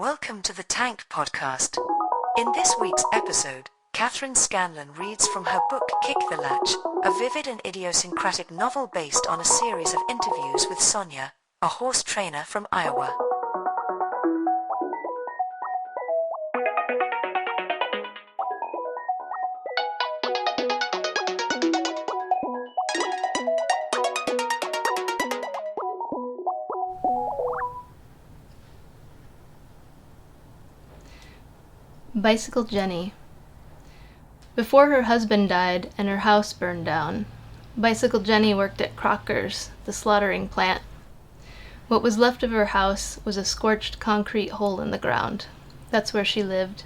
Welcome to the Tank Podcast. In this week's episode, Kathryn Scanlan reads from her book Kick the Latch, a vivid and idiosyncratic novel based on a series of interviews with Sonia, a horse trainer from Iowa. Bicycle Jenny. Before her husband died and her house burned down, Bicycle Jenny worked at Crocker's, the slaughtering plant. What was left of her house was a scorched concrete hole in the ground. That's where she lived.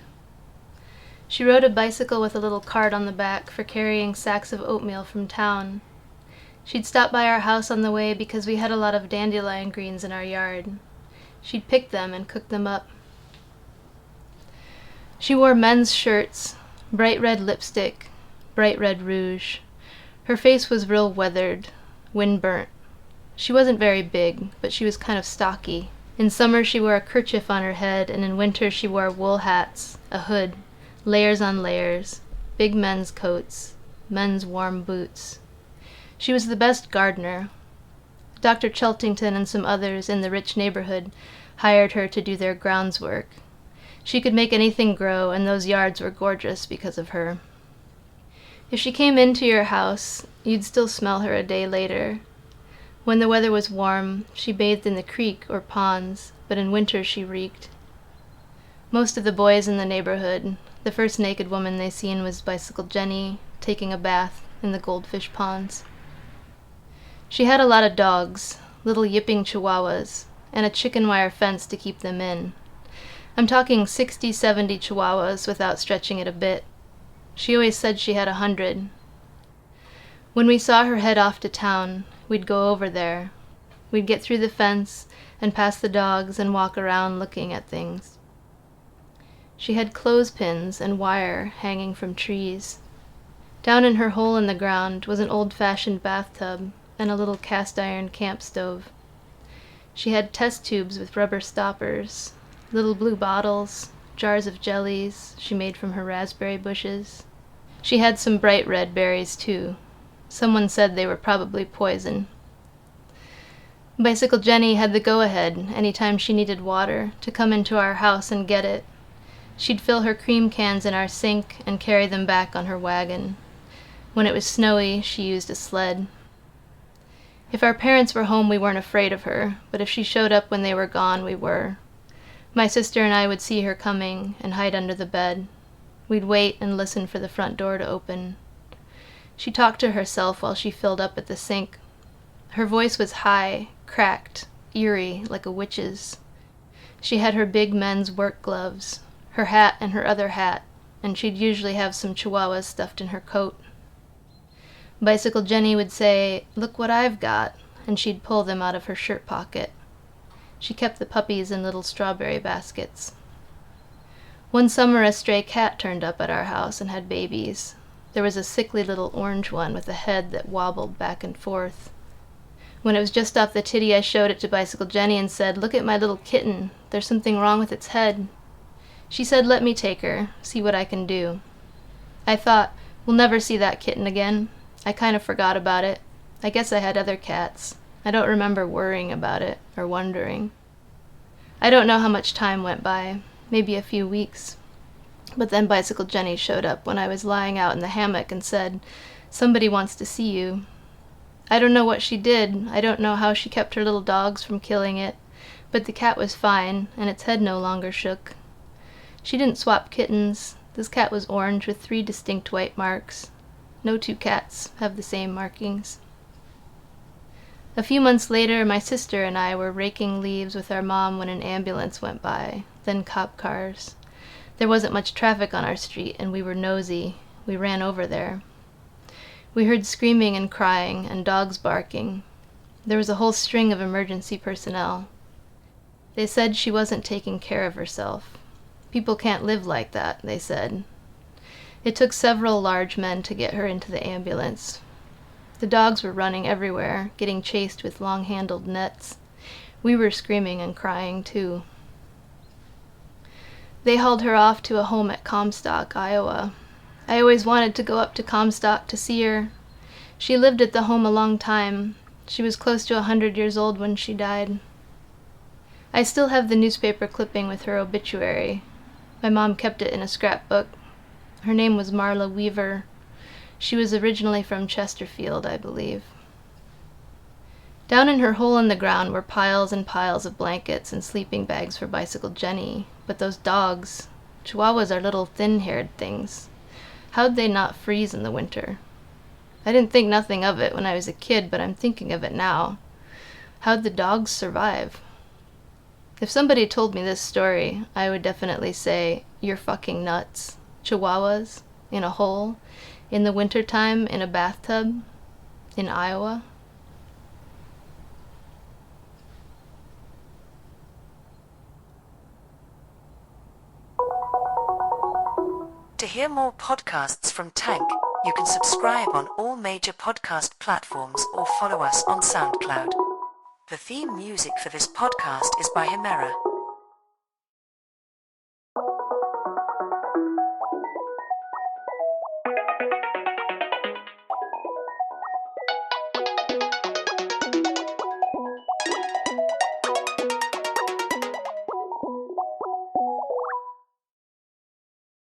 She rode a bicycle with a little cart on the back for carrying sacks of oatmeal from town. She'd stop by our house on the way because we had a lot of dandelion greens in our yard. She'd pick them and cook them up. She wore men's shirts, bright red lipstick, bright red rouge. Her face was real weathered, wind-burnt. She wasn't very big, but she was kind of stocky. In summer she wore a kerchief on her head, and in winter she wore wool hats, a hood, layers on layers, big men's coats, men's warm boots. She was the best gardener. Dr. Cheltington and some others in the rich neighborhood hired her to do their grounds work. She could make anything grow, and those yards were gorgeous because of her. If she came into your house, you'd still smell her a day later. When the weather was warm, she bathed in the creek or ponds, but in winter she reeked. Most of the boys in the neighborhood, the first naked woman they seen was Bicycle Jenny, taking a bath in the goldfish ponds. She had a lot of dogs, little yipping chihuahuas, and a chicken wire fence to keep them in. I'm talking 60, 70 chihuahuas without stretching it a bit. She always said she had 100. When we saw her head off to town, we'd go over there. We'd get through the fence and past the dogs and walk around looking at things. She had clothespins and wire hanging from trees. Down in her hole in the ground was an old-fashioned bathtub and a little cast-iron camp stove. She had test tubes with rubber stoppers, little blue bottles, jars of jellies she made from her raspberry bushes. She had some bright red berries, too. Someone said they were probably poison. Bicycle Jenny had the go-ahead anytime she needed water to come into our house and get it. She'd fill her cream cans in our sink and carry them back on her wagon. When it was snowy, she used a sled. If our parents were home, we weren't afraid of her, but if she showed up when they were gone, we were. My sister and I would see her coming and hide under the bed. We'd wait and listen for the front door to open. She talked to herself while she filled up at the sink. Her voice was high, cracked, eerie, like a witch's. She had her big men's work gloves, her hat and her other hat, and she'd usually have some chihuahuas stuffed in her coat. Bicycle Jenny would say, "Look what I've got," and she'd pull them out of her shirt pocket. She kept the puppies in little strawberry baskets. One summer a stray cat turned up at our house and had babies. There was a sickly little orange one with a head that wobbled back and forth. When it was just off the titty, I showed it to Bicycle Jenny and said, "Look at my little kitten. There's something wrong with its head." She said, "Let me take her, see what I can do." I thought, we'll never see that kitten again. I kind of forgot about it. I guess I had other cats. I don't remember worrying about it or wondering. I don't know how much time went by, maybe a few weeks. But then Bicycle Jenny showed up when I was lying out in the hammock and said, "Somebody wants to see you." I don't know what she did. I don't know how she kept her little dogs from killing it, but the cat was fine and its head no longer shook. She didn't swap kittens. This cat was orange with 3 distinct white marks. No two cats have the same markings. A few months later, my sister and I were raking leaves with our mom when an ambulance went by, then cop cars. There wasn't much traffic on our street, and we were nosy. We ran over there. We heard screaming and crying, and dogs barking. There was a whole string of emergency personnel. They said she wasn't taking care of herself. People can't live like that, they said. It took several large men to get her into the ambulance. The dogs were running everywhere, getting chased with long-handled nets. We were screaming and crying, too. They hauled her off to a home at Comstock, Iowa. I always wanted to go up to Comstock to see her. She lived at the home a long time. She was close to 100 years old when she died. I still have the newspaper clipping with her obituary. My mom kept it in a scrapbook. Her name was Marla Weaver. She was originally from Chesterfield, I believe. Down in her hole in the ground were piles and piles of blankets and sleeping bags for Bicycle Jenny. But those dogs, Chihuahuas are little thin-haired things. How'd they not freeze in the winter? I didn't think nothing of it when I was a kid, but I'm thinking of it now. How'd the dogs survive? If somebody told me this story, I would definitely say, "You're fucking nuts. Chihuahuas? In a hole? In the wintertime? In a bathtub? In Iowa?" To hear more podcasts from Tank, you can subscribe on all major podcast platforms or follow us on SoundCloud. The theme music for this podcast is by Himera.